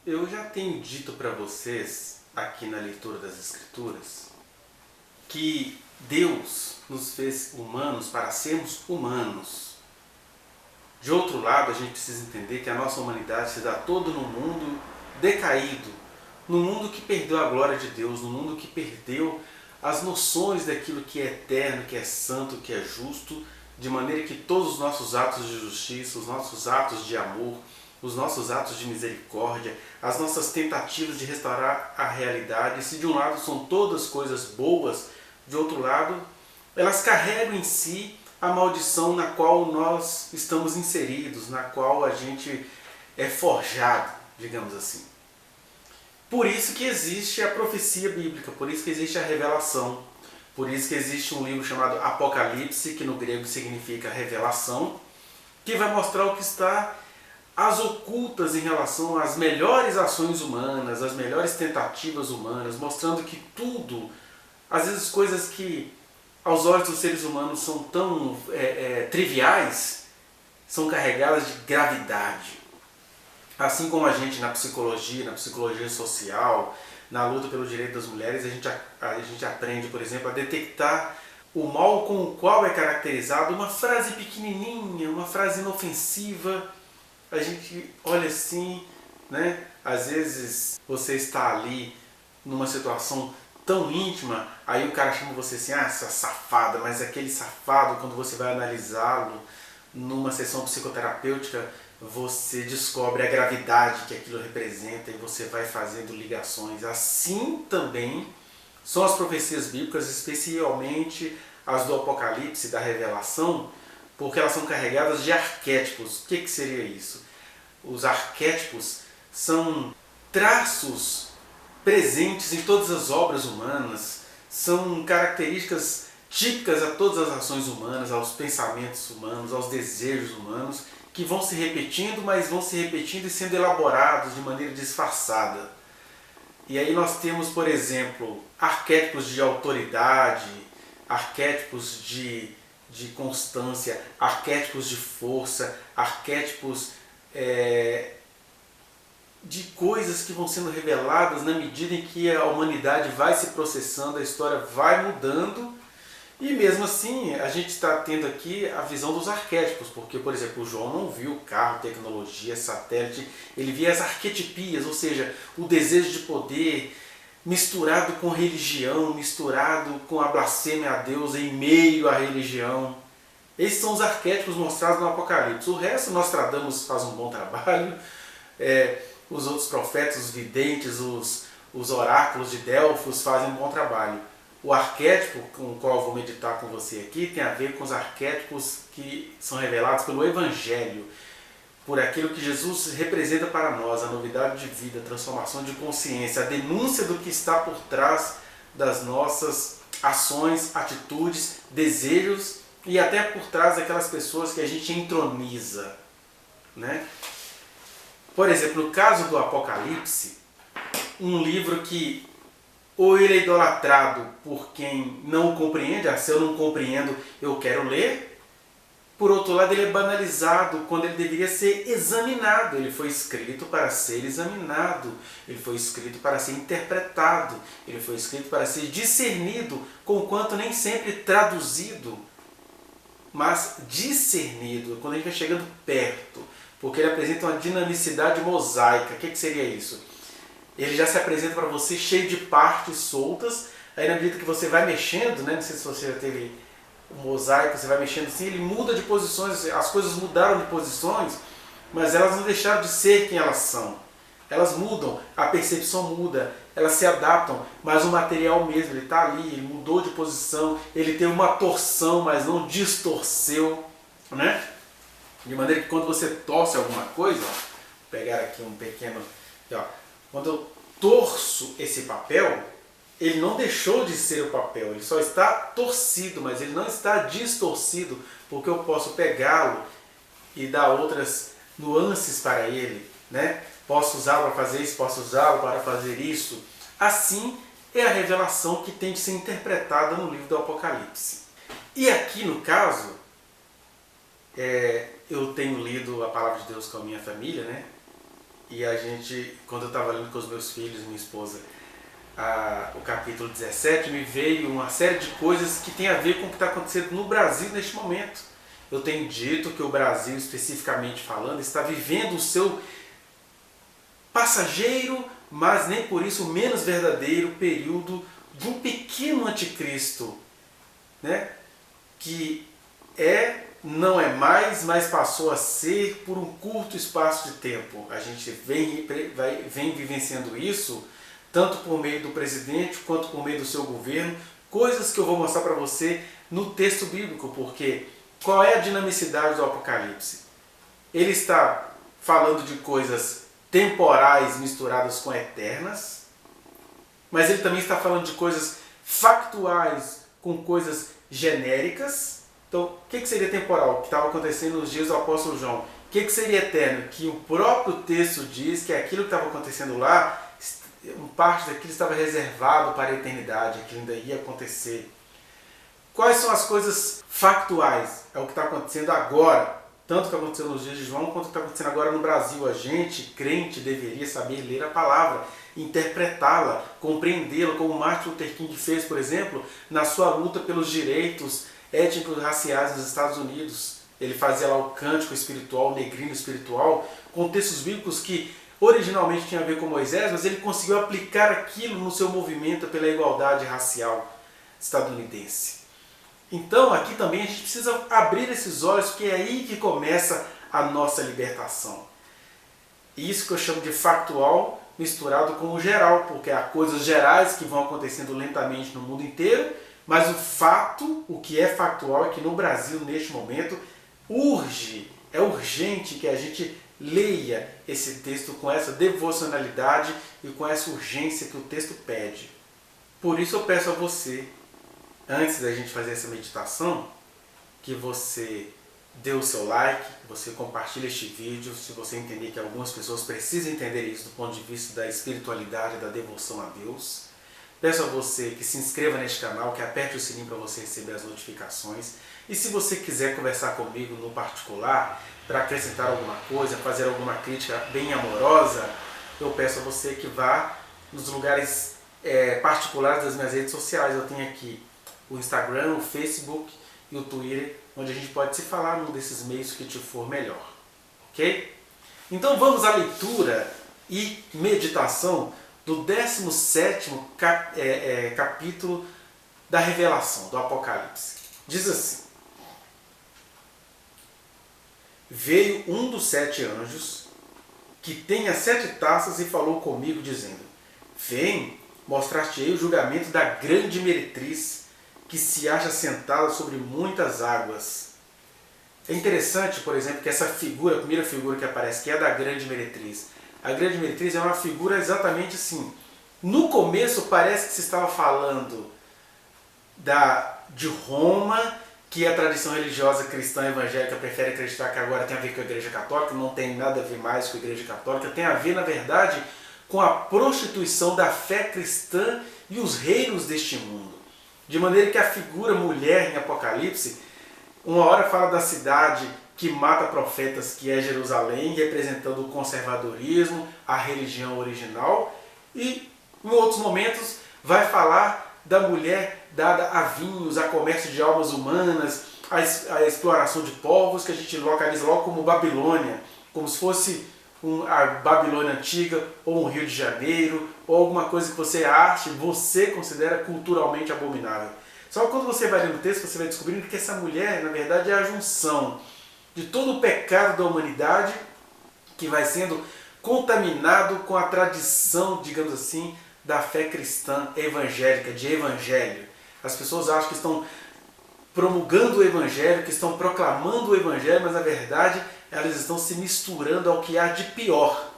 Eu já tenho dito para vocês, aqui na leitura das Escrituras, que Deus nos fez humanos para sermos humanos. De outro lado, a gente precisa entender que a nossa humanidade se dá toda num mundo decaído, num mundo que perdeu a glória de Deus, num mundo que perdeu as noções daquilo que é eterno, que é santo, que é justo, de maneira que todos os nossos atos de justiça, os nossos atos de amor, os nossos atos de misericórdia, as nossas tentativas de restaurar a realidade, se de um lado são todas coisas boas, de outro lado, elas carregam em si a maldição na qual nós estamos inseridos, na qual a gente é forjado, digamos assim. Por isso que existe a profecia bíblica, por isso que existe a revelação, por isso que existe um livro chamado Apocalipse, que no grego significa revelação, que vai mostrar o que está às ocultas em relação às melhores ações humanas, às melhores tentativas humanas, mostrando que tudo, às vezes coisas que aos olhos dos seres humanos são tão triviais, são carregadas de gravidade. Assim como a gente na psicologia social, na luta pelo direito das mulheres, a gente aprende, por exemplo, a detectar o mal com o qual é caracterizado uma frase pequenininha, uma frase inofensiva. A gente olha assim, né? Às vezes você está ali numa situação tão íntima, aí o cara chama você assim, ah, essa safada, mas aquele safado, quando você vai analisá-lo numa sessão psicoterapêutica, você descobre a gravidade que aquilo representa e você vai fazendo ligações. Assim também são as profecias bíblicas, especialmente as do Apocalipse, da Revelação, porque elas são carregadas de arquétipos. O que seria isso? Os arquétipos são traços presentes em todas as obras humanas, são características típicas a todas as ações humanas, aos pensamentos humanos, aos desejos humanos, que vão se repetindo, mas vão se repetindo e sendo elaborados de maneira disfarçada. E aí nós temos, por exemplo, arquétipos de autoridade, arquétipos de constância, arquétipos de força, arquétipos de coisas que vão sendo reveladas na medida em que a humanidade vai se processando, a história vai mudando. E mesmo assim, a gente está tendo aqui a visão dos arquétipos, porque, por exemplo, o João não viu carro, tecnologia, satélite, ele via as arquetipias, ou seja, o desejo de poder misturado com religião, misturado com a blasfêmia a Deus em meio à religião. Esses são os arquétipos mostrados no Apocalipse. O resto, Nostradamus faz um bom trabalho, os outros profetas, os videntes, os oráculos de Delfos fazem um bom trabalho. O arquétipo com o qual eu vou meditar com você aqui tem a ver com os arquétipos que são revelados pelo Evangelho, por aquilo que Jesus representa para nós, a novidade de vida, a transformação de consciência, a denúncia do que está por trás das nossas ações, atitudes, desejos e até por trás daquelas pessoas que a gente entroniza, né? Por exemplo, no caso do Apocalipse, um livro que ou ele é idolatrado por quem não o compreende, se eu não compreendo, eu quero ler. Por outro lado, ele é banalizado quando ele deveria ser examinado. Ele foi escrito para ser examinado, ele foi escrito para ser interpretado, ele foi escrito para ser discernido, conquanto nem sempre traduzido, mas discernido, quando a gente vai chegando perto, porque ele apresenta uma dinamicidade mosaica. O que seria isso? Ele já se apresenta para você cheio de partes soltas, aí na medida que você vai mexendo, né? Não sei se você já teve um mosaico, você vai mexendo assim, ele muda de posições, as coisas mudaram de posições, mas elas não deixaram de ser quem elas são. Elas mudam, a percepção muda, elas se adaptam, mas o material mesmo, ele está ali, ele mudou de posição, ele tem uma torção, mas não distorceu, né? De maneira que quando você torce alguma coisa, ó, vou pegar aqui um pequeno... Ó, quando eu torço esse papel, ele não deixou de ser o papel, ele só está torcido, mas ele não está distorcido, porque eu posso pegá-lo e dar outras nuances para ele, né? Posso usá-lo para fazer isso, posso usá-lo para fazer isso. Assim é a revelação que tem de ser interpretada no livro do Apocalipse. E aqui no caso, eu tenho lido a Palavra de Deus com a minha família, né? E a gente, quando eu estava lendo com os meus filhos e minha esposa, o capítulo 17, me veio uma série de coisas que tem a ver com o que está acontecendo no Brasil neste momento. Eu tenho dito que o Brasil, especificamente falando, está vivendo o seu passageiro, mas nem por isso menos verdadeiro período de um pequeno anticristo, né? Que não é mais, mas passou a ser por um curto espaço de tempo. A gente vem vivenciando isso, tanto por meio do presidente, quanto por meio do seu governo, coisas que eu vou mostrar para você no texto bíblico, porque qual é a dinamicidade do Apocalipse? Ele está falando de coisas temporais misturadas com eternas, mas ele também está falando de coisas factuais com coisas genéricas. Então, o que seria temporal? O que estava acontecendo nos dias do apóstolo João. O que seria eterno? Que o próprio texto diz que aquilo que estava acontecendo lá, parte daquilo estava reservado para a eternidade, aquilo ainda ia acontecer. Quais são as coisas factuais? É o que está acontecendo agora. Tanto que aconteceu nos dias de João, quanto o que está acontecendo agora no Brasil. A gente, crente, deveria saber ler a palavra, interpretá-la, compreendê-la, como Martin Luther King fez, por exemplo, na sua luta pelos direitos étnicos e raciais nos Estados Unidos. Ele fazia lá o cântico espiritual, o negrino espiritual, com textos bíblicos que originalmente tinham a ver com Moisés, mas ele conseguiu aplicar aquilo no seu movimento pela igualdade racial estadunidense. Então aqui também a gente precisa abrir esses olhos, porque é aí que começa a nossa libertação. Isso que eu chamo de factual misturado com o geral, porque há coisas gerais que vão acontecendo lentamente no mundo inteiro, mas o fato, o que é factual, é que no Brasil, neste momento, é urgente que a gente leia esse texto com essa devocionalidade e com essa urgência que o texto pede. Por isso eu peço a você, antes da gente fazer essa meditação, que você dê o seu like, que você compartilhe este vídeo, se você entender que algumas pessoas precisam entender isso do ponto de vista da espiritualidade, da devoção a Deus. Peço a você que se inscreva neste canal, que aperte o sininho para você receber as notificações. E se você quiser conversar comigo no particular, para acrescentar alguma coisa, fazer alguma crítica bem amorosa, eu peço a você que vá nos lugares particulares das minhas redes sociais. Eu tenho aqui o Instagram, o Facebook e o Twitter, onde a gente pode se falar num desses meios que te for melhor. Ok? Então vamos à leitura e meditação do 17º capítulo da Revelação, do Apocalipse. Diz assim: Veio um dos 7 anjos, que tem as 7 taças, e falou comigo, dizendo: Vem, mostrar-te-ei o julgamento da grande meretriz, que se acha sentada sobre muitas águas. É interessante, por exemplo, que essa figura, a primeira figura que aparece, que é da grande meretriz. A grande meretriz é uma figura exatamente assim. No começo parece que se estava falando de Roma, que a tradição religiosa cristã evangélica prefere acreditar que agora tem a ver com a Igreja Católica, não tem nada a ver mais com a Igreja Católica, tem a ver, na verdade, com a prostituição da fé cristã e os reinos deste mundo. De maneira que a figura mulher em Apocalipse, uma hora fala da cidade que mata profetas, que é Jerusalém, representando o conservadorismo, a religião original, e em outros momentos vai falar da mulher dada a vinhos, a comércio de almas humanas, a exploração de povos, que a gente localiza logo como Babilônia, como se fosse a Babilônia antiga, ou um Rio de Janeiro, ou alguma coisa que você acha, você considera culturalmente abominável. Só que quando você vai lendo o texto, você vai descobrindo que essa mulher, na verdade, é a junção de todo o pecado da humanidade que vai sendo contaminado com a tradição, digamos assim, da fé cristã evangélica, de evangelho. As pessoas acham que estão promulgando o evangelho, que estão proclamando o evangelho, mas na verdade elas estão se misturando ao que há de pior.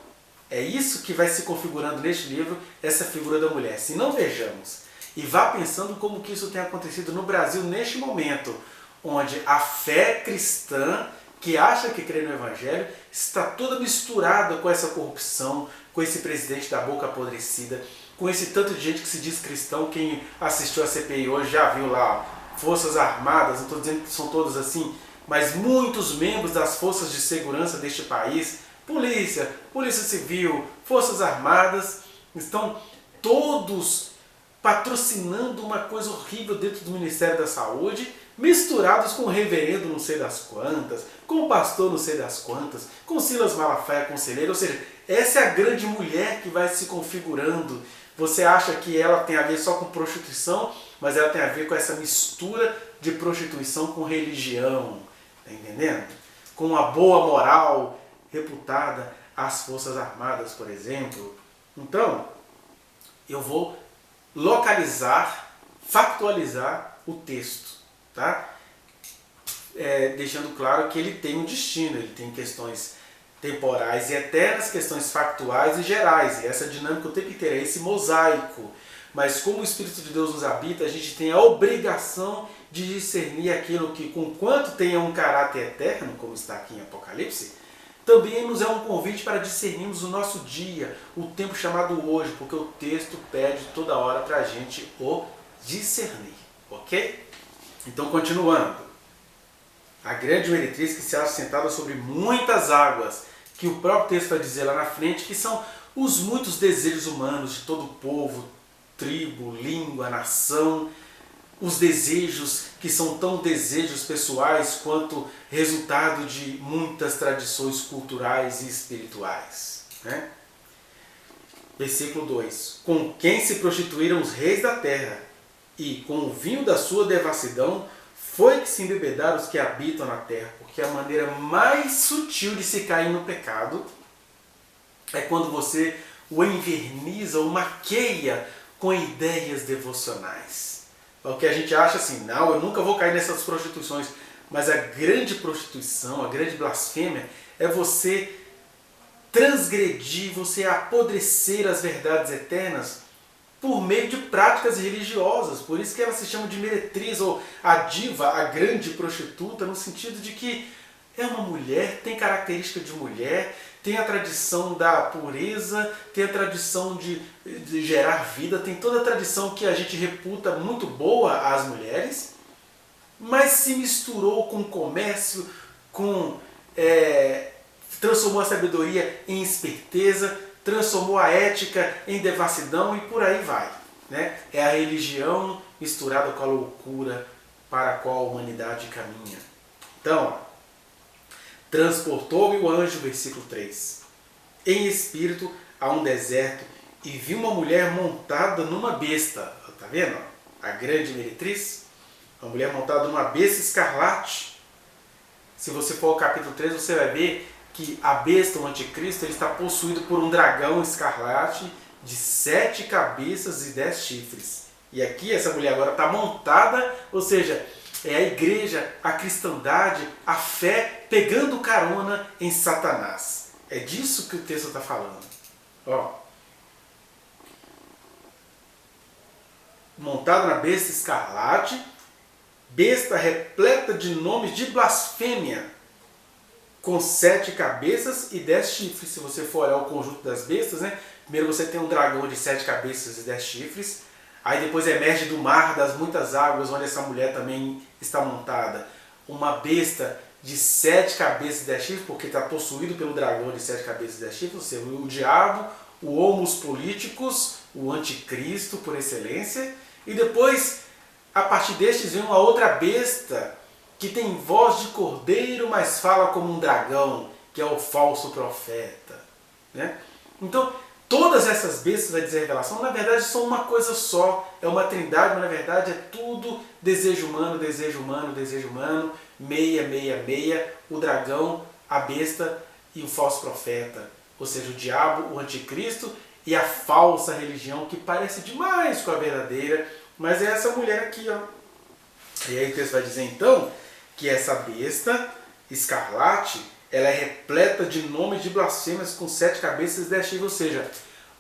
É isso que vai se configurando neste livro, essa figura da mulher. Se não, vejamos. E vá pensando como que isso tem acontecido no Brasil neste momento, onde a fé cristã, que acha que crê no Evangelho, está toda misturada com essa corrupção, com esse presidente da boca apodrecida, com esse tanto de gente que se diz cristão. Quem assistiu a CPI hoje já viu lá, Forças Armadas, não estou dizendo que são todos assim, mas muitos membros das forças de segurança deste país, polícia, polícia civil, forças armadas, estão todos patrocinando uma coisa horrível dentro do Ministério da Saúde, misturados com o reverendo não sei das quantas, com o pastor não sei das quantas, com Silas Malafaia, conselheiro, ou seja, essa é a grande mulher que vai se configurando. Você acha que ela tem a ver só com prostituição, mas ela tem a ver com essa mistura de prostituição com religião, tá entendendo? Com uma boa moral reputada às Forças Armadas, por exemplo. Então, eu vou localizar, factualizar o texto, tá? Deixando claro que ele tem um destino, ele tem questões temporais e eternas, questões factuais e gerais. E essa dinâmica o tempo inteiro é esse mosaico. Mas como o Espírito de Deus nos habita, a gente tem a obrigação de discernir aquilo que, conquanto tenha um caráter eterno, como está aqui em Apocalipse, também nos é um convite para discernirmos o nosso dia, o tempo chamado hoje, porque o texto pede toda hora para a gente o discernir, ok? Então, continuando. A grande meretriz que se acha sentada sobre muitas águas, que o próprio texto vai dizer lá na frente, que são os muitos desejos humanos de todo o povo, tribo, língua, nação, os desejos que são tão desejos pessoais quanto resultado de muitas tradições culturais e espirituais, né? Versículo 2. Com quem se prostituíram os reis da terra, e com o vinho da sua devassidão foi que se embebedaram os que habitam na terra, porque a maneira mais sutil de se cair no pecado é quando você o enverniza ou maqueia com ideias devocionais. O que a gente acha assim, não, eu nunca vou cair nessas prostituições, mas a grande prostituição, a grande blasfêmia é você transgredir, você apodrecer as verdades eternas por meio de práticas religiosas. Por isso que ela se chama de meretriz, ou a diva, a grande prostituta, no sentido de que é uma mulher, tem característica de mulher, tem a tradição da pureza, tem a tradição de gerar vida, tem toda a tradição que a gente reputa muito boa às mulheres, mas se misturou com o comércio, transformou a sabedoria em esperteza, transformou a ética em devassidão e por aí vai, né? É a religião misturada com a loucura para a qual a humanidade caminha. Então, transportou-me o anjo, versículo 3, em espírito a um deserto e vi uma mulher montada numa besta. Está vendo? A grande meretriz, uma mulher montada numa besta escarlate. Se você for ao capítulo 3, você vai ver que a besta, o anticristo, ele está possuído por um dragão escarlate de 7 cabeças e 10 chifres. E aqui essa mulher agora está montada, ou seja, é a igreja, a cristandade, a fé pegando carona em Satanás. É disso que o texto está falando. Ó. Montada na besta escarlate, besta repleta de nomes de blasfêmia, com 7 cabeças e 10 chifres. Se você for olhar o conjunto das bestas, né? Primeiro você tem um dragão de 7 cabeças e 10 chifres. Aí depois emerge do mar, das muitas águas, onde essa mulher também está montada, uma besta de 7 cabeças e 10 chifres, porque está possuído pelo dragão de 7 cabeças e 10 chifres, ou seja, o diabo, o homus politicus, o anticristo por excelência. E depois, a partir destes, vem uma outra besta, que tem voz de cordeiro, mas fala como um dragão, que é o falso profeta, né? Então, todas essas bestas, vai dizer a revelação, na verdade são uma coisa só, é uma trindade, mas na verdade é tudo desejo humano, desejo humano, desejo humano, meia, meia, meia, o dragão, a besta e o falso profeta, ou seja, o diabo, o anticristo e a falsa religião, que parece demais com a verdadeira, mas é essa mulher aqui, ó. E aí o texto vai dizer então que essa besta escarlate, ela é repleta de nomes de blasfêmias com 7 cabeças e 10 chifres, ou seja,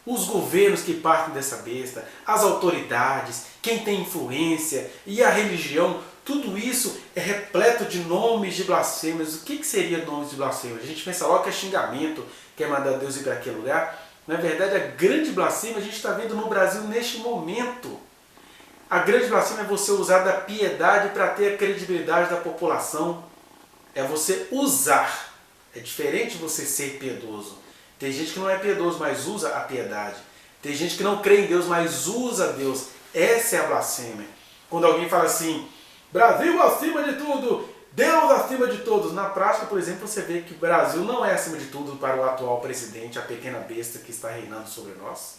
os governos que partem dessa besta, as autoridades, quem tem influência e a religião, tudo isso é repleto de nomes de blasfêmias. O que seria nomes de blasfêmias? A gente pensa logo que é xingamento, que é mandar Deus ir para aquele lugar. Na verdade, a grande blasfêmia a gente está vendo no Brasil neste momento. A grande blasfêmia é você usar da piedade para ter a credibilidade da população. É você usar É diferente você ser piedoso. Tem gente que não é piedoso, mas usa a piedade. Tem gente que não crê em Deus, mas usa Deus. Essa é a blasfêmia. Quando alguém fala assim, Brasil acima de tudo, Deus acima de todos. Na prática, por exemplo, você vê que o Brasil não é acima de tudo para o atual presidente, a pequena besta que está reinando sobre nós.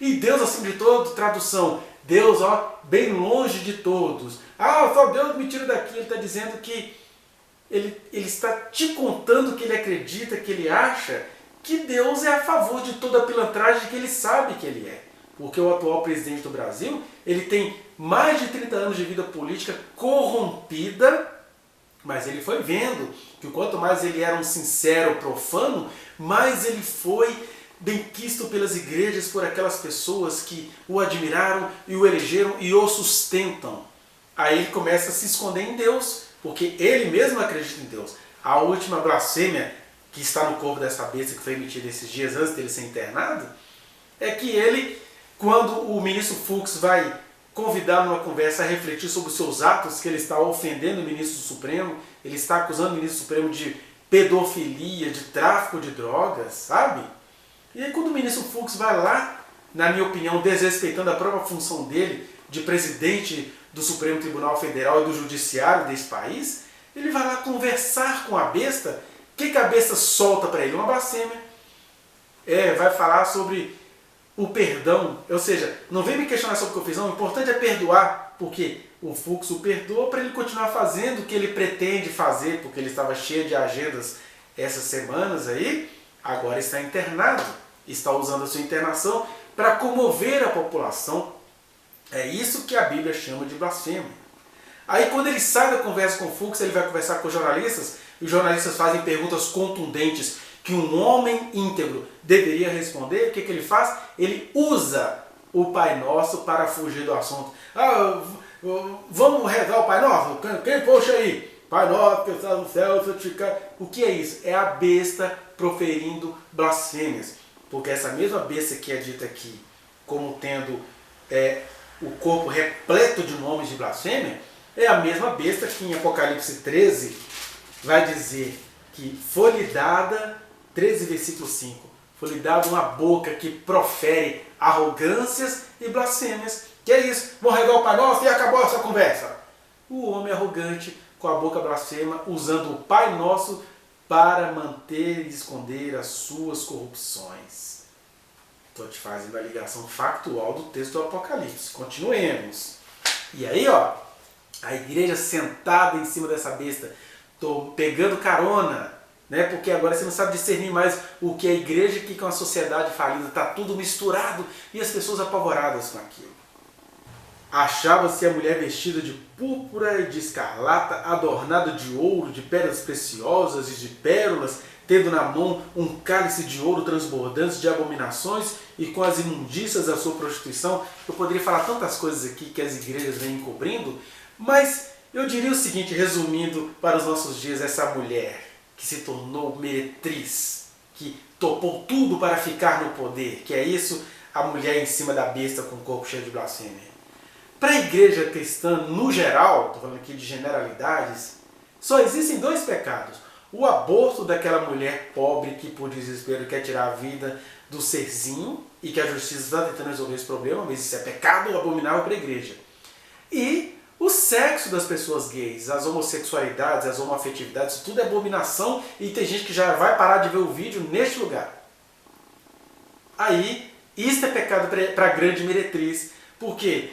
E Deus acima de todo, tradução, Deus bem longe de todos. Só Deus me tira daqui. Ele está dizendo que ele está te contando que ele acredita, que ele acha que Deus é a favor de toda a pilantragem que ele sabe que ele é. Porque o atual presidente do Brasil, ele tem mais de 30 anos de vida política corrompida, mas ele foi vendo que quanto mais ele era um sincero profano, mais ele foi benquisto pelas igrejas, por aquelas pessoas que o admiraram e o elegeram e o sustentam. Aí ele começa a se esconder em Deus, porque ele mesmo acredita em Deus. A última blasfêmia que está no corpo dessa besta, que foi emitida esses dias antes dele ser internado, é que ele, quando o ministro Fux vai convidá-lo numa conversa a refletir sobre os seus atos, que ele está ofendendo o ministro do Supremo, ele está acusando o ministro do Supremo de pedofilia, de tráfico de drogas, sabe? E aí quando o ministro Fux vai lá, na minha opinião, desrespeitando a própria função dele de presidente do Supremo Tribunal Federal e do Judiciário desse país, ele vai lá conversar com a besta. O que a besta solta para ele? Uma blasfêmia. Vai falar sobre o perdão. Ou seja, não vem me questionar sobre o que eu fiz, não. O importante é perdoar, porque o Fux o perdoa para ele continuar fazendo o que ele pretende fazer, porque ele estava cheio de agendas essas semanas aí, agora está internado. Está usando a sua internação para comover a população. É isso que a Bíblia chama de blasfêmia. Aí quando ele sai da conversa com o Fux, ele vai conversar com os jornalistas, e os jornalistas fazem perguntas contundentes que um homem íntegro deveria responder. O que ele faz? Ele usa o Pai Nosso para fugir do assunto. Vamos rezar o Pai Nosso? Quem puxa aí? Pai Nosso, que estás no céu, santificado. O que é isso? É a besta proferindo blasfêmias. Porque essa mesma besta que é dita aqui como tendo o corpo repleto de nomes de blasfêmia, é a mesma besta que em Apocalipse 13 vai dizer que foi-lhe dada, 13 versículo 5, foi-lhe dada uma boca que profere arrogâncias e blasfêmias. Que é isso? Vamos regar o Pai Nosso e acabou essa conversa. O homem arrogante com a boca blasfema, usando o Pai Nosso para manter e esconder as suas corrupções. Estou te fazendo a ligação factual do texto do Apocalipse. Continuemos. E aí, a igreja sentada em cima dessa besta, pegando carona, né? Porque agora você não sabe discernir mais o que é a igreja e o que é uma sociedade falida. Está tudo misturado e as pessoas apavoradas com aquilo. Achava-se a mulher vestida de púrpura e de escarlata, adornada de ouro, de pedras preciosas e de pérolas, tendo na mão um cálice de ouro transbordante de abominações e com as imundícias da sua prostituição. Eu poderia falar tantas coisas aqui que as igrejas vêm encobrindo, mas eu diria o seguinte, resumindo para os nossos dias, essa mulher que se tornou meretriz, que topou tudo para ficar no poder, que é isso, a mulher em cima da besta com o corpo cheio de blasfêmia. Para a igreja cristã, no geral, estou falando aqui de generalidades, só existem dois pecados. O aborto daquela mulher pobre que por desespero quer tirar a vida do serzinho e que a justiça está tentando resolver esse problema, mas isso é pecado abominável para a igreja. E o sexo das pessoas gays, as homossexualidades, as homoafetividades, tudo é abominação e tem gente que já vai parar de ver o vídeo neste lugar. Aí, isso é pecado para a grande meretriz, porque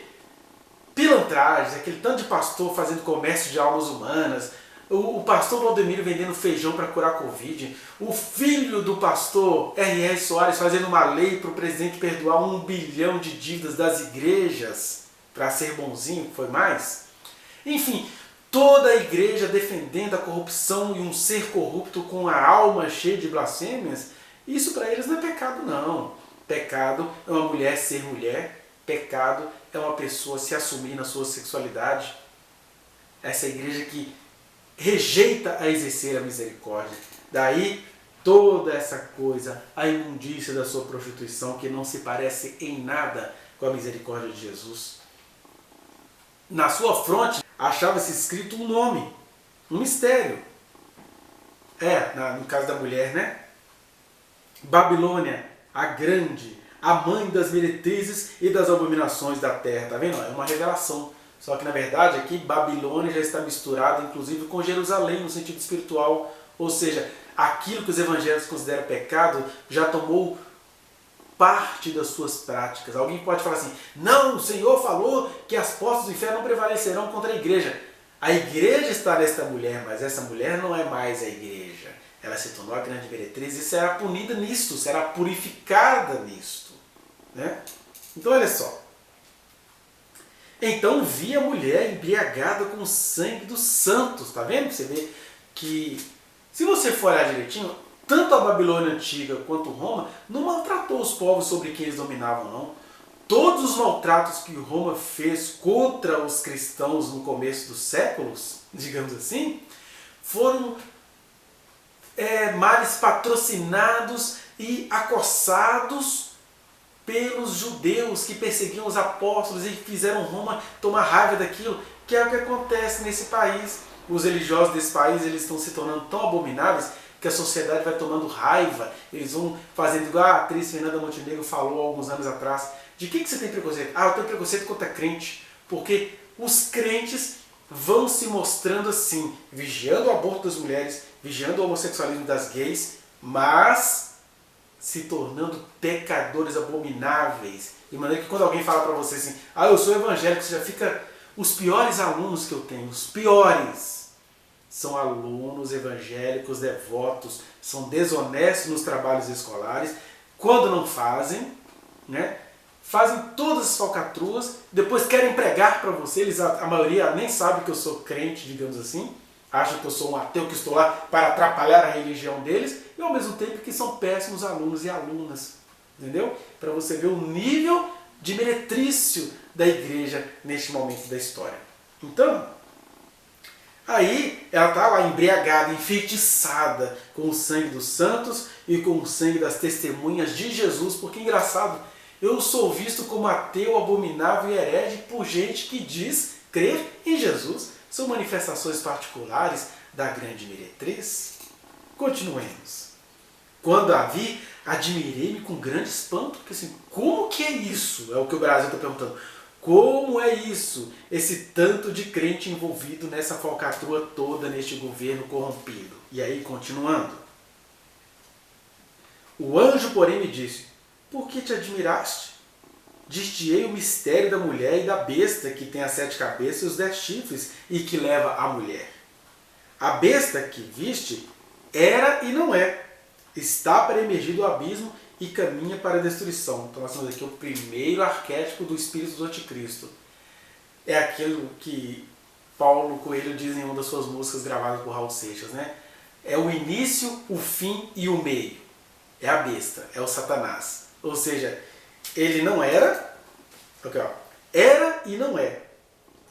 pilantragens, aquele tanto de pastor fazendo comércio de almas humanas, o pastor Valdemiro vendendo feijão para curar Covid, o filho do pastor R.R. Soares fazendo uma lei para o presidente perdoar 1 bilhão de dívidas das igrejas, para ser bonzinho, foi mais? Enfim, toda a igreja defendendo a corrupção e um ser corrupto com a alma cheia de blasfêmias, isso para eles não é pecado não. Pecado é uma mulher ser mulher, pecado é uma pessoa se assumir na sua sexualidade. Essa igreja que rejeita a exercer a misericórdia. Daí toda essa coisa, a imundícia da sua prostituição que não se parece em nada com a misericórdia de Jesus. Na sua fronte achava-se escrito um nome, um mistério. No caso da mulher, né? Babilônia, a grande, a mãe das meretrizes e das abominações da terra. Tá vendo? É uma revelação. Só que na verdade aqui Babilônia já está misturada inclusive com Jerusalém no sentido espiritual. Ou seja, aquilo que os evangélicos consideram pecado já tomou parte das suas práticas. Alguém pode falar assim, não, o Senhor falou que as portas do inferno não prevalecerão contra a igreja. A igreja está nesta mulher, mas essa mulher não é mais a igreja. Ela se tornou a grande meretriz e será punida nisto, será purificada nisto. Né? Então olha só. Então vi a mulher embriagada com o sangue dos santos. Tá vendo? Você vê que, se você for olhar direitinho, tanto a Babilônia antiga quanto Roma não maltratou os povos sobre quem eles dominavam, não. Todos os maltratos que Roma fez contra os cristãos no começo dos séculos, digamos assim, foram males patrocinados e acossados pelos judeus que perseguiam os apóstolos e fizeram Roma tomar raiva daquilo, que é o que acontece nesse país. Os religiosos desse país eles estão se tornando tão abomináveis que a sociedade vai tomando raiva, eles vão fazendo igual a atriz Fernanda Montenegro falou há alguns anos atrás. De que você tem preconceito? Eu tenho preconceito contra crente, porque os crentes vão se mostrando assim, vigiando o aborto das mulheres, vigiando o homossexualismo das gays, mas se tornando pecadores abomináveis. De maneira que quando alguém fala para você assim, eu sou evangélico, você já fica... Os piores alunos que eu tenho, os piores, são alunos evangélicos devotos, são desonestos nos trabalhos escolares, quando não fazem, né? Fazem todas as falcatruas, depois querem pregar para você, a maioria nem sabe que eu sou crente, digamos assim, acham que eu sou um ateu que estou lá para atrapalhar a religião deles, e ao mesmo tempo que são péssimos alunos e alunas, entendeu? Para você ver o nível de meretrício da igreja neste momento da história. Então, aí ela está lá embriagada, enfeitiçada com o sangue dos santos e com o sangue das testemunhas de Jesus, porque engraçado, eu sou visto como ateu, abominável e herege por gente que diz crer em Jesus. São manifestações particulares da grande meretriz. Continuemos. Quando a vi, admirei-me com grande espanto, porque assim, como que é isso? É o que o Brasil está perguntando. Como é isso? Esse tanto de crente envolvido nessa falcatrua toda, neste governo corrompido. E aí, continuando. O anjo, porém, me disse, por que te admiraste? Dir-te-ei o mistério da mulher e da besta que tem as 7 cabeças e os 10 chifres e que leva a mulher. A besta que viste era e não é. Está para emergir do abismo e caminha para a destruição. Então nós temos aqui o primeiro arquétipo do espírito do anticristo. É aquilo que Paulo Coelho diz em uma das suas músicas gravadas por Raul Seixas, né? É o início, o fim e o meio. É a besta, é o Satanás. Ou seja, ele não era, era e não é.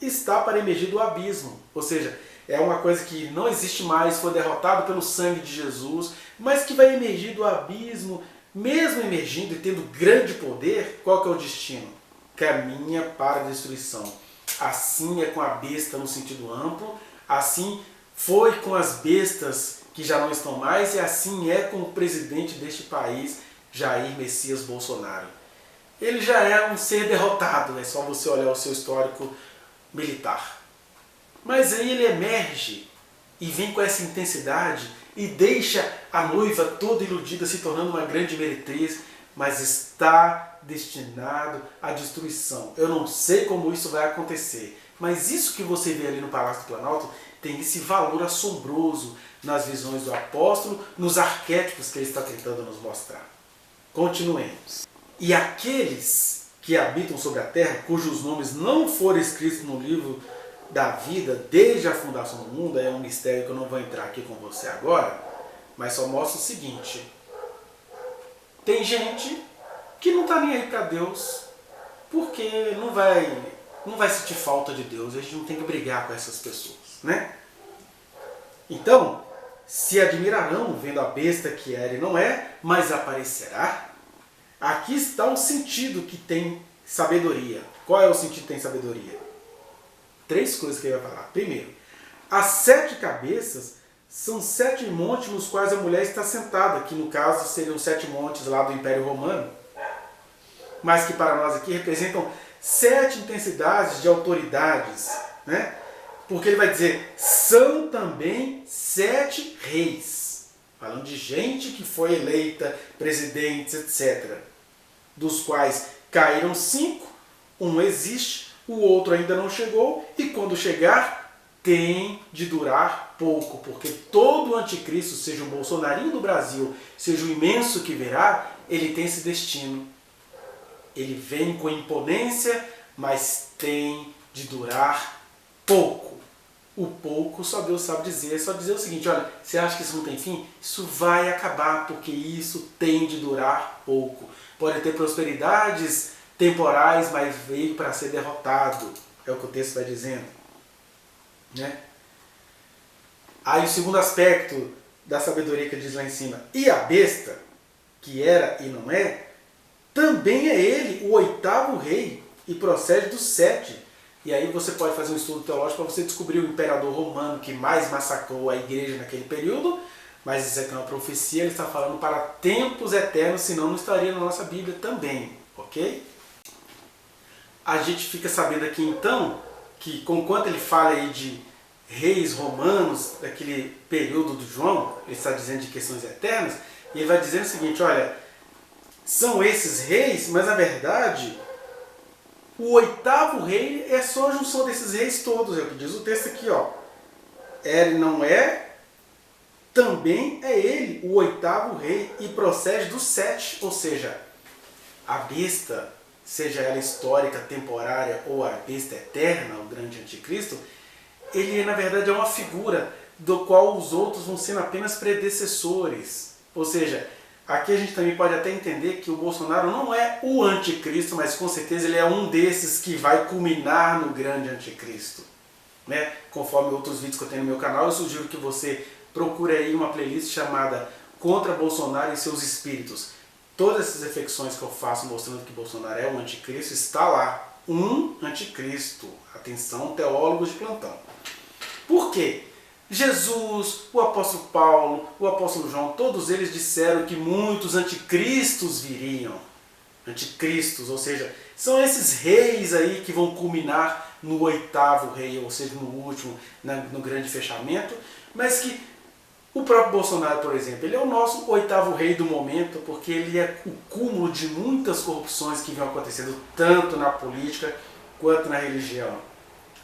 Está para emergir do abismo. Ou seja, é uma coisa que não existe mais, foi derrotado pelo sangue de Jesus, mas que vai emergir do abismo, mesmo emergindo e tendo grande poder, qual que é o destino? Caminha para a destruição. Assim é com a besta no sentido amplo, assim foi com as bestas que já não estão mais, e assim é com o presidente deste país, Jair Messias Bolsonaro. Ele já é um ser derrotado, é só você olhar o seu histórico militar. Mas aí ele emerge e vem com essa intensidade e deixa a noiva toda iludida se tornando uma grande meretriz, mas está destinado à destruição. Eu não sei como isso vai acontecer, mas isso que você vê ali no Palácio do Planalto tem esse valor assombroso nas visões do apóstolo, nos arquétipos que ele está tentando nos mostrar. Continuemos. E aqueles que habitam sobre a terra, cujos nomes não foram escritos no livro da vida desde a fundação do mundo, é um mistério que eu não vou entrar aqui com você agora, mas só mostra o seguinte: tem gente que não está nem aí para Deus, porque não vai sentir falta de Deus, a gente não tem que brigar com essas pessoas, né? Então, se admirarão vendo a besta que era e não é, mas aparecerá. Aqui está o sentido que tem sabedoria. Qual é o sentido que tem sabedoria? 3 coisas que ele vai falar. Primeiro, as 7 cabeças são 7 montes nos quais a mulher está sentada, que no caso seriam 7 montes lá do Império Romano, mas que para nós aqui representam 7 intensidades de autoridades, né? Porque ele vai dizer, são também 7 reis, falando de gente que foi eleita, presidentes, etc., dos quais caíram 5, um existe, o outro ainda não chegou, e quando chegar, tem de durar pouco, porque todo anticristo, seja o bolsonarinho do Brasil, seja o imenso que virá, ele tem esse destino. Ele vem com imponência, mas tem de durar pouco. O pouco só Deus sabe dizer, só dizer o seguinte, olha, você acha que isso não tem fim? Isso vai acabar, porque isso tem de durar pouco. Pode ter prosperidades temporais, mas veio para ser derrotado, é o que o texto vai dizendo. Né? Aí o segundo aspecto da sabedoria que ele diz lá em cima, e a besta, que era e não é, também é ele o 8º rei e procede dos 7. E aí você pode fazer um estudo teológico para você descobrir o imperador romano que mais massacrou a igreja naquele período, mas isso aqui é uma profecia, ele está falando para tempos eternos, senão não estaria na nossa Bíblia também, ok? A gente fica sabendo aqui então que, conquanto ele fala aí de reis romanos, daquele período do João, ele está dizendo de questões eternas, e ele vai dizendo o seguinte, olha, são esses reis, mas na verdade, o 8º rei é só a junção desses reis todos, é o que diz o texto aqui, ó. Era e não é, também é ele o 8º rei e procede dos 7, ou seja, a besta, seja ela histórica, temporária ou a besta eterna, o grande anticristo, ele na verdade é uma figura do qual os outros vão sendo apenas predecessores. Ou seja, aqui a gente também pode até entender que o Bolsonaro não é o anticristo, mas com certeza ele é um desses que vai culminar no grande anticristo. Né? Conforme outros vídeos que eu tenho no meu canal, eu sugiro que você procure aí uma playlist chamada Contra Bolsonaro e seus Espíritos. Todas essas reflexões que eu faço mostrando que Bolsonaro é um anticristo, está lá. Um anticristo. Atenção, teólogos de plantão. Por quê? Jesus, o apóstolo Paulo, o apóstolo João, todos eles disseram que muitos anticristos viriam. Anticristos, ou seja, são esses reis aí que vão culminar no 8º rei, ou seja, no último, no grande fechamento, mas que o próprio Bolsonaro, por exemplo, ele é o nosso 8º rei do momento, porque ele é o cúmulo de muitas corrupções que vêm acontecendo tanto na política quanto na religião.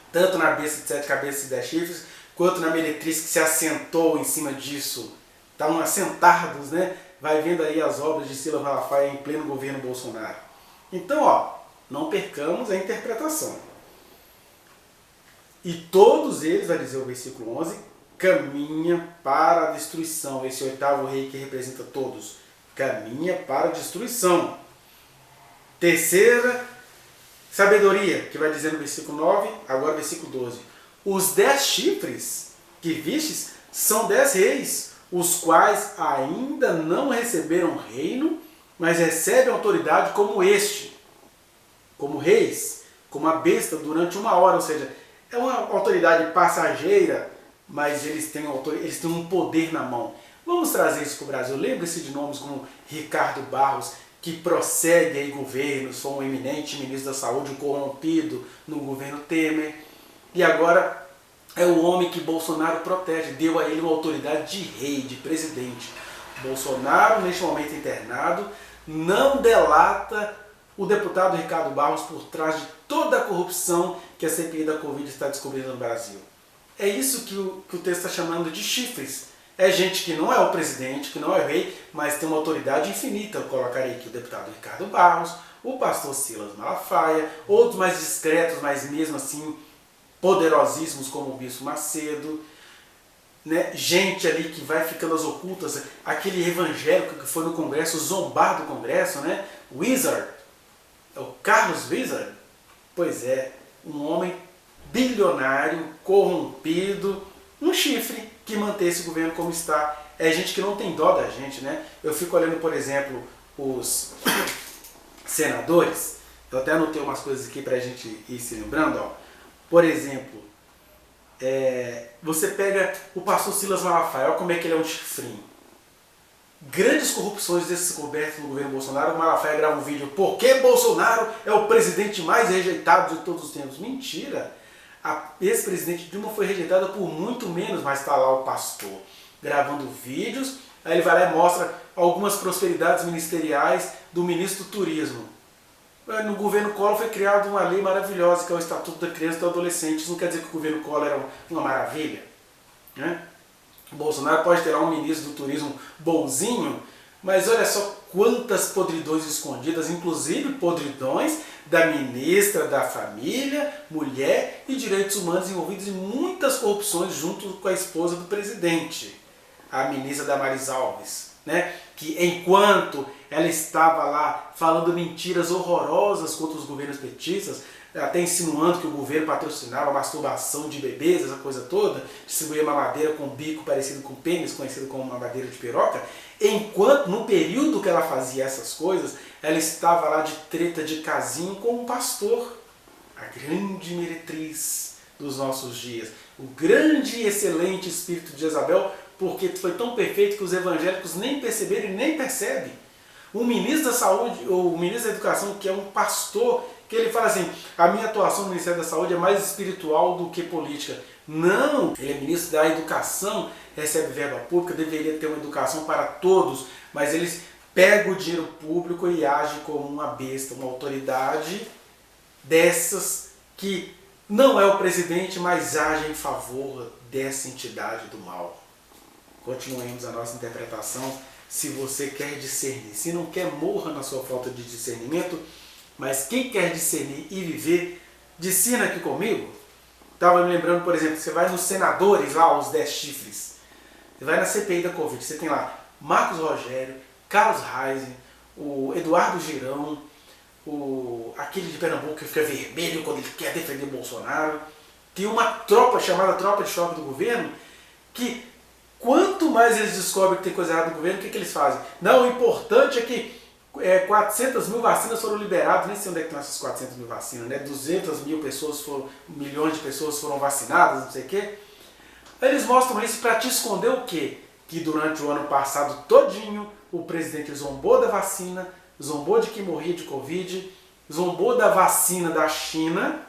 Tanto na besta de 7 cabeças e 10 chifres, quanto na meretriz que se assentou em cima disso. Estão assentados, né? Vai vendo aí as obras de Silas Malafaia em pleno governo Bolsonaro. Então, ó, não percamos a interpretação. E todos eles, vai dizer o versículo 11, caminha para a destruição. Esse 8º rei que representa todos, caminha para a destruição. Terceira sabedoria, que vai dizer no versículo 9, agora versículo 12. Os 10 chifres que vistes são 10 reis, os quais ainda não receberam reino, mas recebem autoridade como este, como reis, como a besta durante 1 hora, ou seja, é uma autoridade passageira, mas eles têm um poder na mão. Vamos trazer isso para o Brasil. Lembre-se de nomes como Ricardo Barros, que prossegue aí governos, foi um eminente ministro da saúde, corrompido no governo Temer, e agora é o homem que Bolsonaro protege, deu a ele uma autoridade de rei, de presidente. Bolsonaro, neste momento internado, não delata o deputado Ricardo Barros por trás de toda a corrupção que a CPI da Covid está descobrindo no Brasil. É isso que o texto está chamando de chifres. É gente que não é o presidente, que não é o rei, mas tem uma autoridade infinita. Eu colocarei aqui o deputado Ricardo Barros, o pastor Silas Malafaia, outros mais discretos, mas mesmo assim poderosíssimos como o bispo Macedo, né? Gente ali que vai ficando às ocultas, aquele evangélico que foi no Congresso zombar do Congresso, né? Wizard, é o Carlos Wizard, pois é, um homem bilionário, corrompido, um chifre que mantém esse governo como está. É gente que não tem dó da gente, né? Eu fico olhando, por exemplo, os senadores, eu até anotei umas coisas aqui para a gente ir se lembrando, ó. Por exemplo, Você pega o pastor Silas Malafaia, olha como é que ele é um chifrinho. Grandes corrupções descobertas no governo Bolsonaro. O Malafaia grava um vídeo: por que Bolsonaro é o presidente mais rejeitado de todos os tempos? Mentira! A ex-presidente Dilma foi rejeitada por muito menos, mas está lá o pastor gravando vídeos. Aí ele vai lá e mostra algumas prosperidades ministeriais do ministro do Turismo. No governo Collor foi criada uma lei maravilhosa, que é o Estatuto da Criança e do Adolescente. Isso não quer dizer que o governo Collor era uma maravilha, né? O Bolsonaro pode ter lá um ministro do Turismo bonzinho, mas olha só quantas podridões escondidas, inclusive podridões da ministra da Família, Mulher e Direitos Humanos, envolvidos em muitas corrupções junto com a esposa do presidente, a ministra Damares Alves, né? Que enquanto ela estava lá falando mentiras horrorosas contra os governos petistas, até insinuando que o governo patrocinava a masturbação de bebês, essa coisa toda, distribuía mamadeira com bico parecido com pênis, conhecido como mamadeira de piroca, enquanto, no período que ela fazia essas coisas, ela estava lá de treta de casinho com um pastor, a grande meretriz dos nossos dias, o grande e excelente espírito de Jezabel, porque foi tão perfeito que os evangélicos nem perceberam e nem percebem. O ministro da Saúde, ou o ministro da Educação, que é um pastor, que ele fala assim: a minha atuação no Ministério da Saúde é mais espiritual do que política. Não! Ele é ministro da Educação, recebe verba pública, deveria ter uma educação para todos, mas eles pegam o dinheiro público e agem como uma besta, uma autoridade dessas que não é o presidente, mas age em favor dessa entidade do mal. Continuemos a nossa interpretação. Se você quer discernir, se não quer, morra na sua falta de discernimento, mas quem quer discernir e viver, discerna aqui comigo. Estava me lembrando, por exemplo, você vai nos senadores lá, os 10 chifres, você vai na CPI da Covid, você tem lá Marcos Rogério, Carlos Reis, o Eduardo Girão, aquele de Pernambuco que fica vermelho quando ele quer defender Bolsonaro. Tem uma tropa chamada tropa de choque do governo que, quanto mais eles descobrem que tem coisa errada no governo, o que eles fazem? Não, o importante é que 400 mil vacinas foram liberadas, nem sei onde é que estão essas 400 mil vacinas, né? 200 mil pessoas milhões de pessoas foram vacinadas, não sei o quê. Aí eles mostram isso para te esconder o quê? Que durante o ano passado todinho o presidente zombou da vacina, zombou de quem morria de Covid, zombou da vacina da China,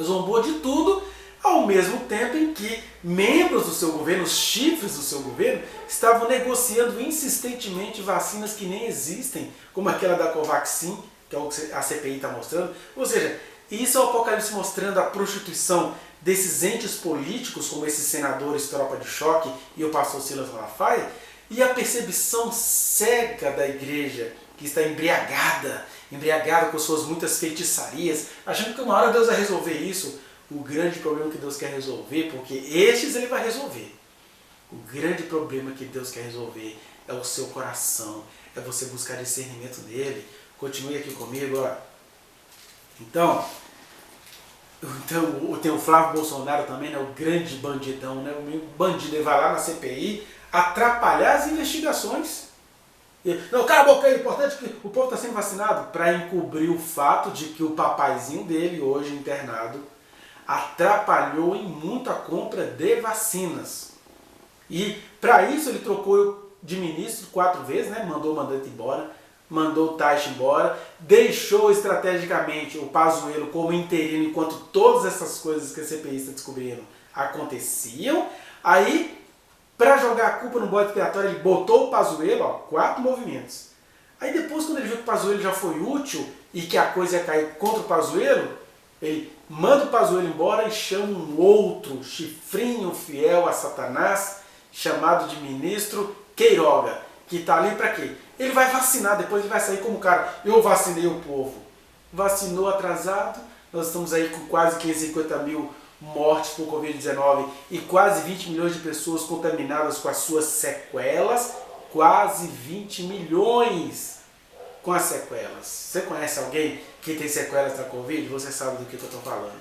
zombou de tudo, ao mesmo tempo em que membros do seu governo, os chifres do seu governo, estavam negociando insistentemente vacinas que nem existem, como aquela da Covaxin, que é o que a CPI está mostrando. Ou seja, isso é o Apocalipse mostrando a prostituição desses entes políticos, como esses senadores tropa de choque e o pastor Silas Malafaia, e a percepção cega da igreja, que está embriagada com suas muitas feitiçarias, achando que uma hora Deus vai resolver isso. O grande problema que Deus quer resolver, porque estes ele vai resolver. O grande problema que Deus quer resolver é o seu coração, é você buscar discernimento nele. Continue aqui comigo, ó. Então tem o Flávio Bolsonaro também, né, o grande bandidão, né, o bandido, ele vai lá na CPI atrapalhar as investigações. Não, cala a boca, é importante que o povo está sendo vacinado, para encobrir o fato de que o papaizinho dele, hoje internado, atrapalhou em muito a compra de vacinas. E para isso ele trocou de ministro 4 vezes, né? Mandou o mandante embora, mandou o Taish embora, deixou estrategicamente o Pazuello como interino enquanto todas essas coisas que a CPI está descobrindo aconteciam. Aí, para jogar a culpa no bode expiatório, ele botou o Pazuello, ó, 4 movimentos. Aí depois, quando ele viu que o Pazuello já foi útil e que a coisa ia cair contra o Pazuello, ele manda o Pazuello embora e chama um outro chifrinho fiel a Satanás, chamado de ministro Queiroga, que está ali para quê? Ele vai vacinar, depois ele vai sair como cara, eu vacinei o povo. Vacinou atrasado, nós estamos aí com quase 550 mil mortes por Covid-19 e quase 20 milhões de pessoas contaminadas com as suas sequelas, quase 20 milhões com as sequelas. Você conhece alguém que tem sequelas da Covid? Você sabe do que eu estou falando.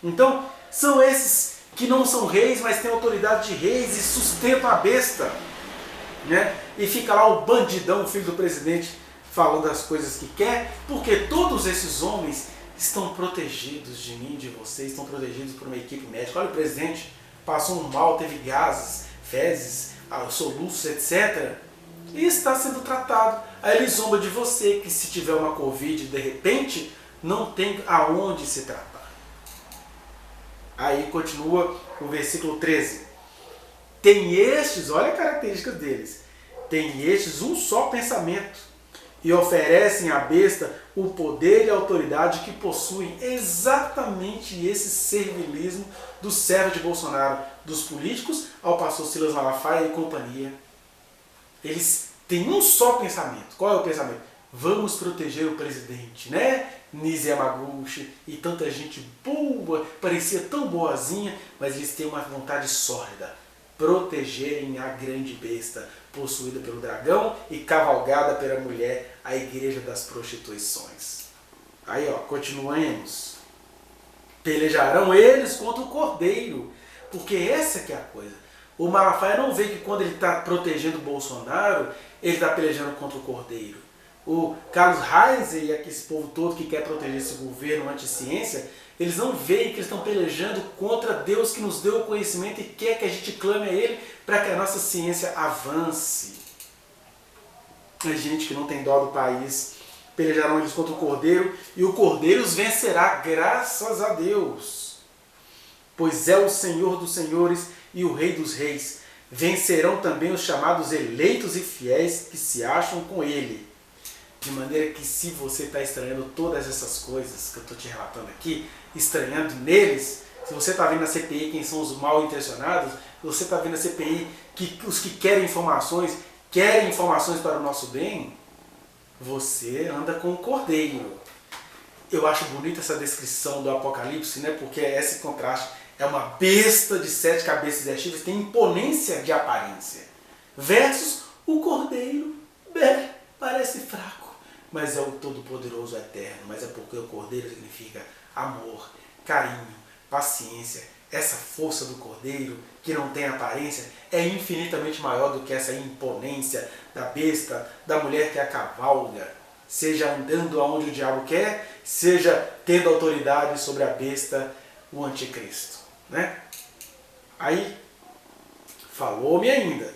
Então, são esses que não são reis, mas têm autoridade de reis e sustentam a besta, né? E fica lá o bandidão, o filho do presidente, falando as coisas que quer, porque todos esses homens estão protegidos de mim, de vocês, estão protegidos por uma equipe médica. Olha, o presidente passou um mal, teve gases, fezes, soluços, etc. E está sendo tratado. Aí ele zomba de você, que se tiver uma Covid, de repente, não tem aonde se tratar. Aí continua o versículo 13. Tem estes, olha a característica deles, tem estes um só pensamento e oferecem à besta o poder e a autoridade que possuem. Exatamente esse servilismo do servo de Bolsonaro, dos políticos ao pastor Silas Malafaia e companhia. Eles têm um só pensamento. Qual é o pensamento? Vamos proteger o presidente, né? Nise Yamaguchi e tanta gente boa, parecia tão boazinha, mas eles têm uma vontade sórdida. Protegerem a grande besta, possuída pelo dragão e cavalgada pela mulher, a igreja das prostituições. Aí, ó, continuemos. Pelejarão eles contra o cordeiro, porque essa que é a coisa. O Malafaia não vê que quando ele está protegendo o Bolsonaro, ele está pelejando contra o cordeiro. O Carlos Reiser e esse povo todo que quer proteger esse governo anti-ciência, eles não veem que eles estão pelejando contra Deus que nos deu o conhecimento e quer que a gente clame a Ele para que a nossa ciência avance. A gente que não tem dó do país, pelejarão eles contra o Cordeiro e o Cordeiro os vencerá, graças a Deus. Pois é o Senhor dos senhores e o Rei dos reis. Vencerão também os chamados eleitos e fiéis que se acham com Ele. De maneira que se você está estranhando todas essas coisas que eu estou te relatando aqui, estranhando neles, se você está vendo a CPI quem são os mal intencionados, se você está vendo a CPI que os que querem informações para o nosso bem, você anda com o cordeiro. Eu acho bonita essa descrição do Apocalipse, né? Porque é esse contraste. É uma besta de 7 cabeças e 10 chifres, tem imponência de aparência. Versus o cordeiro, parece fraco. Mas é o Todo-Poderoso Eterno, mas é porque o Cordeiro significa amor, carinho, paciência. Essa força do Cordeiro, que não tem aparência, é infinitamente maior do que essa imponência da besta, da mulher que a cavalga, seja andando aonde o diabo quer, seja tendo autoridade sobre a besta, o anticristo. Né? Aí, falou-me ainda,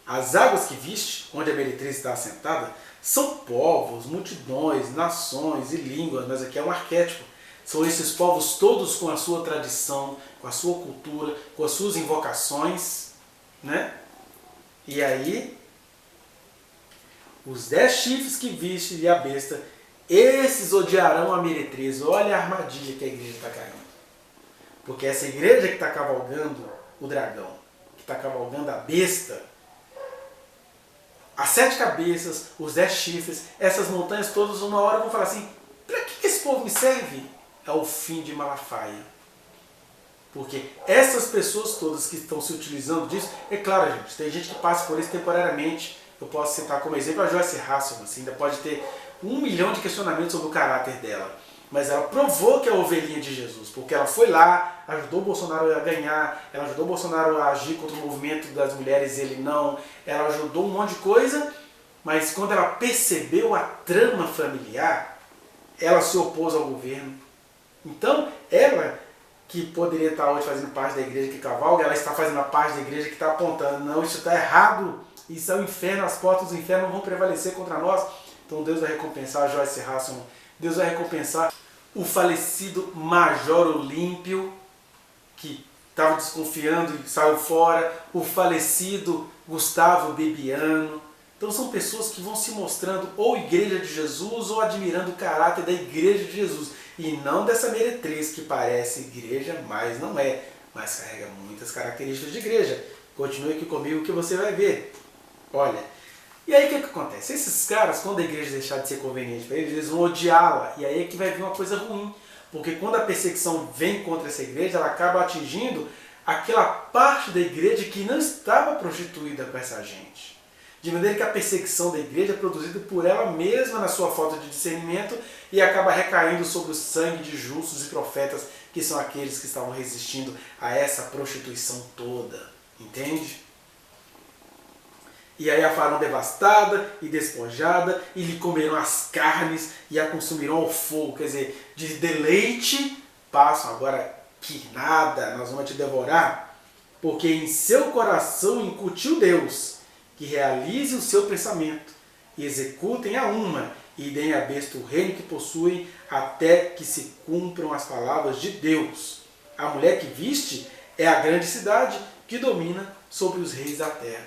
as águas que viste, onde a meretriz está assentada, são povos, multidões, nações e línguas, mas aqui é um arquétipo. São esses povos todos com a sua tradição, com a sua cultura, com as suas invocações, né? E aí, os 10 chifres que viste e a besta, esses odiarão a meretriz. Olha a armadilha que a igreja está caindo. Porque essa igreja que está cavalgando o dragão, que está cavalgando a besta, as 7 cabeças, os 10 chifres, essas montanhas todas, uma hora vão falar assim, para que esse povo me serve? É o fim de Malafaia. Porque essas pessoas todas que estão se utilizando disso, é claro, gente, tem gente que passa por isso temporariamente. Eu posso citar como exemplo a Joyce Hasselman, assim, ainda pode ter 1 milhão de questionamentos sobre o caráter dela. Mas ela provou que é a ovelhinha de Jesus, porque ela foi lá, ajudou o Bolsonaro a ganhar, ela ajudou o Bolsonaro a agir contra o movimento das mulheres, ele não, ela ajudou um monte de coisa, mas quando ela percebeu a trama familiar, ela se opôs ao governo. Então, ela, que poderia estar hoje fazendo parte da igreja que cavalga, ela está fazendo a parte da igreja que está apontando, não, isso está errado, isso é o inferno, as portas do inferno não vão prevalecer contra nós. Então Deus vai recompensar a Joyce Hasselman, Deus vai recompensar o falecido Major Olímpio, que estava desconfiando e saiu fora, o falecido Gustavo Bebiano. Então são pessoas que vão se mostrando ou Igreja de Jesus ou admirando o caráter da Igreja de Jesus. E não dessa meretriz que parece igreja, mas não é. Mas carrega muitas características de igreja. Continue aqui comigo que você vai ver. Olha, e aí o que acontece? Esses caras, quando a igreja deixar de ser conveniente para eles, eles vão odiá-la. E aí é que vai vir uma coisa ruim. Porque quando a perseguição vem contra essa igreja, ela acaba atingindo aquela parte da igreja que não estava prostituída com essa gente. De maneira que a perseguição da igreja é produzida por ela mesma na sua falta de discernimento e acaba recaindo sobre o sangue de justos e profetas, que são aqueles que estavam resistindo a essa prostituição toda. Entende? E aí a farão devastada e despojada, e lhe comerão as carnes e a consumirão ao fogo. Quer dizer, de deleite passam, agora que nada, nós vamos te devorar, porque em seu coração incutiu Deus, que realize o seu pensamento, e executem a uma, e deem à besta o reino que possuem, até que se cumpram as palavras de Deus. A mulher que viste é a grande cidade que domina sobre os reis da terra.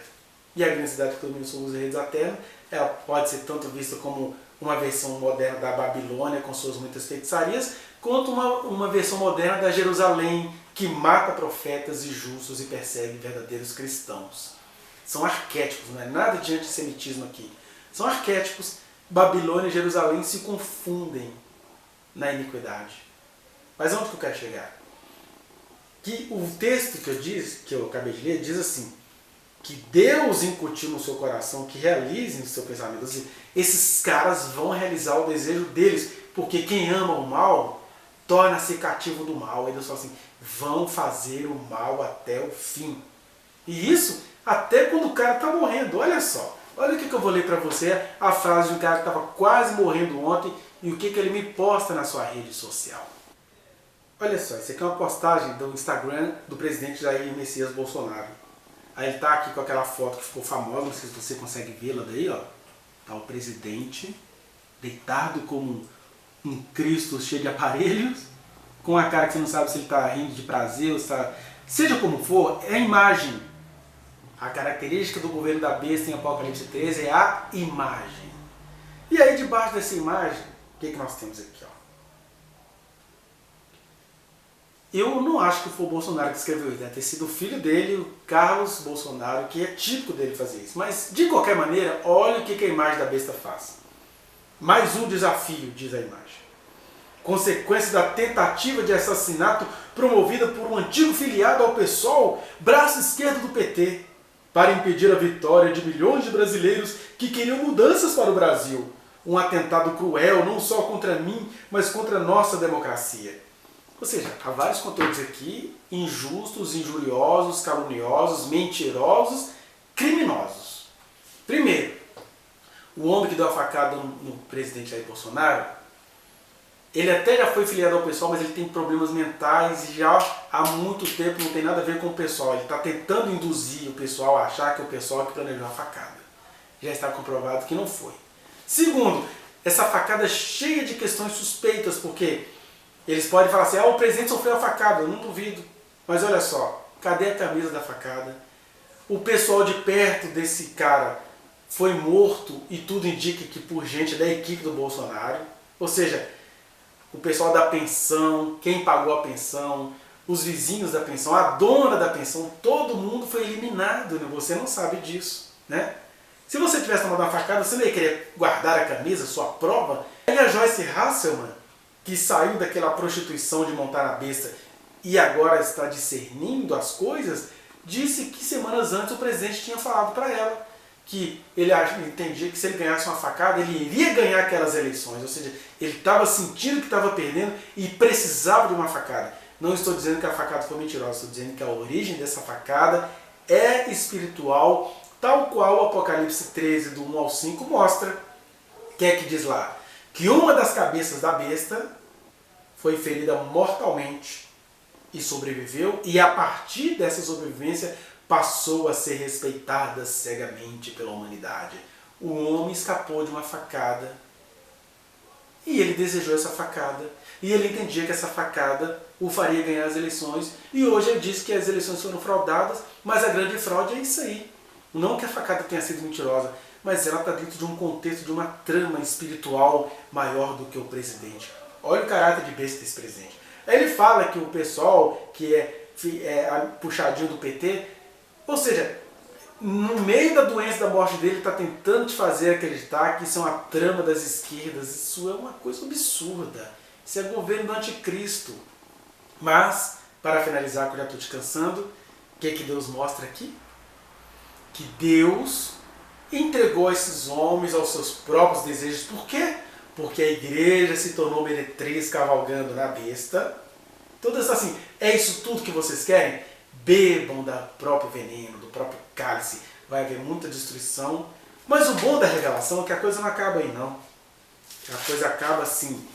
E a grande cidade que domina sobre os reis da terra, ela pode ser tanto vista como uma versão moderna da Babilônia, com suas muitas feitiçarias, quanto uma versão moderna da Jerusalém, que mata profetas e justos e persegue verdadeiros cristãos. São arquétipos, não é nada de antissemitismo aqui. São arquétipos. Babilônia e Jerusalém se confundem na iniquidade. Mas onde que eu quero chegar? Que o texto que eu acabei de ler, diz assim, que Deus incutiu no seu coração que realizem o seu pensamento. Assim, esses caras vão realizar o desejo deles, porque quem ama o mal torna-se cativo do mal. Aí Deus fala assim, vão fazer o mal até o fim. E isso até quando o cara está morrendo. Olha só, olha o que eu vou ler para você, a frase de um cara que estava quase morrendo ontem e o que ele me posta na sua rede social. Olha só, isso aqui é uma postagem do Instagram do presidente Jair Messias Bolsonaro. Aí ele está aqui com aquela foto que ficou famosa, não sei se você consegue vê-la daí, ó. Tá o presidente deitado como um Cristo cheio de aparelhos, com a cara que você não sabe se ele está rindo de prazer ou se tá... Seja como for, é a imagem. A característica do governo da besta em Apocalipse 13 é a imagem. E aí debaixo dessa imagem, o que nós temos aqui? Ó? Eu não acho que foi o Bolsonaro que escreveu isso, deve ter sido o filho dele, o Carlos Bolsonaro, que é típico dele fazer isso. Mas, de qualquer maneira, olha o que a imagem da besta faz. Mais um desafio, diz a imagem. Consequência da tentativa de assassinato promovida por um antigo filiado ao PSOL, braço esquerdo do PT, para impedir a vitória de milhões de brasileiros que queriam mudanças para o Brasil. Um atentado cruel, não só contra mim, mas contra a nossa democracia. Ou seja, há vários conteúdos aqui injustos, injuriosos, caluniosos, mentirosos, criminosos. Primeiro, o homem que deu a facada no presidente Jair Bolsonaro, ele até já foi filiado ao pessoal, mas ele tem problemas mentais e já há muito tempo não tem nada a ver com o pessoal. Ele está tentando induzir o pessoal a achar que é o pessoal que planejou a facada. Já está comprovado que não foi. Segundo, essa facada é cheia de questões suspeitas, porque eles podem falar assim, o presidente sofreu a facada, eu não duvido. Mas olha só, cadê a camisa da facada? O pessoal de perto desse cara foi morto e tudo indica que por gente da equipe do Bolsonaro. Ou seja, o pessoal da pensão, quem pagou a pensão, os vizinhos da pensão, a dona da pensão, todo mundo foi eliminado, né? Você não sabe disso, né? Se você tivesse tomado uma facada, você não ia querer guardar a camisa, sua prova? E a Joyce Hasselman, que saiu daquela prostituição de montar na besta e agora está discernindo as coisas, disse que semanas antes o presidente tinha falado para ela que ele entendia que se ele ganhasse uma facada, ele iria ganhar aquelas eleições. Ou seja, ele estava sentindo que estava perdendo e precisava de uma facada. Não estou dizendo que a facada foi mentirosa, estou dizendo que a origem dessa facada é espiritual, tal qual o Apocalipse 13, do 1 ao 5, mostra. O que é que diz lá? Que uma das cabeças da besta foi ferida mortalmente e sobreviveu, e a partir dessa sobrevivência passou a ser respeitada cegamente pela humanidade. O homem escapou de uma facada e ele desejou essa facada e ele entendia que essa facada o faria ganhar as eleições, e hoje ele diz que as eleições foram fraudadas, mas a grande fraude é isso aí. Não que a facada tenha sido mentirosa, mas ela está dentro de um contexto, de uma trama espiritual maior do que o presidente. Olha o caráter de besta desse presidente. Aí ele fala que o pessoal que é puxadinho do PT, ou seja, no meio da doença, da morte dele, está tentando te fazer acreditar que isso é uma trama das esquerdas. Isso é uma coisa absurda. Isso é governo do anticristo. Mas, para finalizar, que eu já estou te cansando, o que Deus mostra aqui? Que Deus entregou esses homens aos seus próprios desejos. Por quê? Porque a igreja se tornou meretriz cavalgando na besta. Todas assim, é isso tudo que vocês querem? Bebam do próprio veneno, do próprio cálice. vai haver muita destruição. Mas o bom da revelação é que a coisa não acaba aí não. A coisa acaba assim,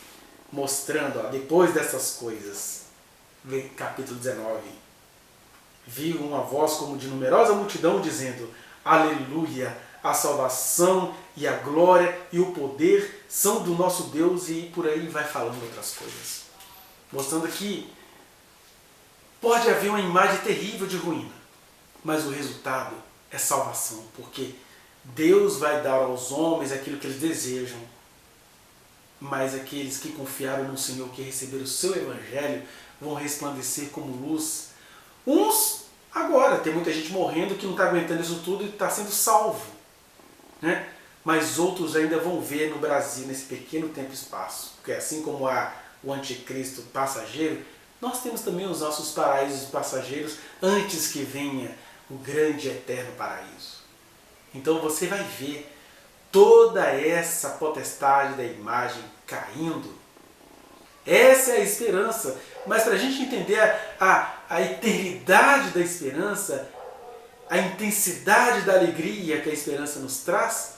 mostrando, ó, depois dessas coisas, capítulo 19, vi uma voz como de numerosa multidão dizendo: aleluia, a salvação e a glória e o poder são do nosso Deus, e por aí vai falando outras coisas. Mostrando que pode haver uma imagem terrível de ruína, mas o resultado é salvação, porque Deus vai dar aos homens aquilo que eles desejam, mas aqueles que confiaram no Senhor, que receberam o seu Evangelho, vão resplandecer como luz. Uns agora, tem muita gente morrendo que não está aguentando isso tudo e está sendo salvo, né? Mas outros ainda vão ver no Brasil, nesse pequeno tempo e espaço, porque assim como há o anticristo passageiro, nós temos também os nossos paraísos passageiros antes que venha o grande e eterno paraíso. Então você vai ver toda essa potestade da imagem caindo. Essa é a esperança. Mas para a gente entender a eternidade da esperança, a intensidade da alegria que a esperança nos traz,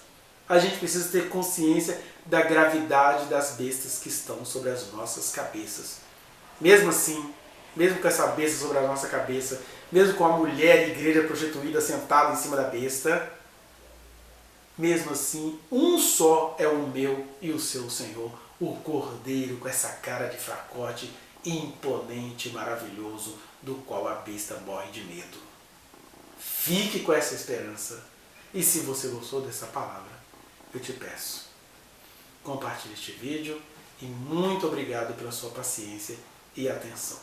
a gente precisa ter consciência da gravidade das bestas que estão sobre as nossas cabeças. Mesmo assim, mesmo com essa besta sobre a nossa cabeça, mesmo com a mulher igreja prostituída sentada em cima da besta, mesmo assim, um só é o meu e o seu Senhor, o Cordeiro com essa cara de fracote, imponente e maravilhoso, do qual a besta morre de medo. Fique com essa esperança. E se você gostou dessa palavra, eu te peço, compartilhe este vídeo e muito obrigado pela sua paciência e atenção.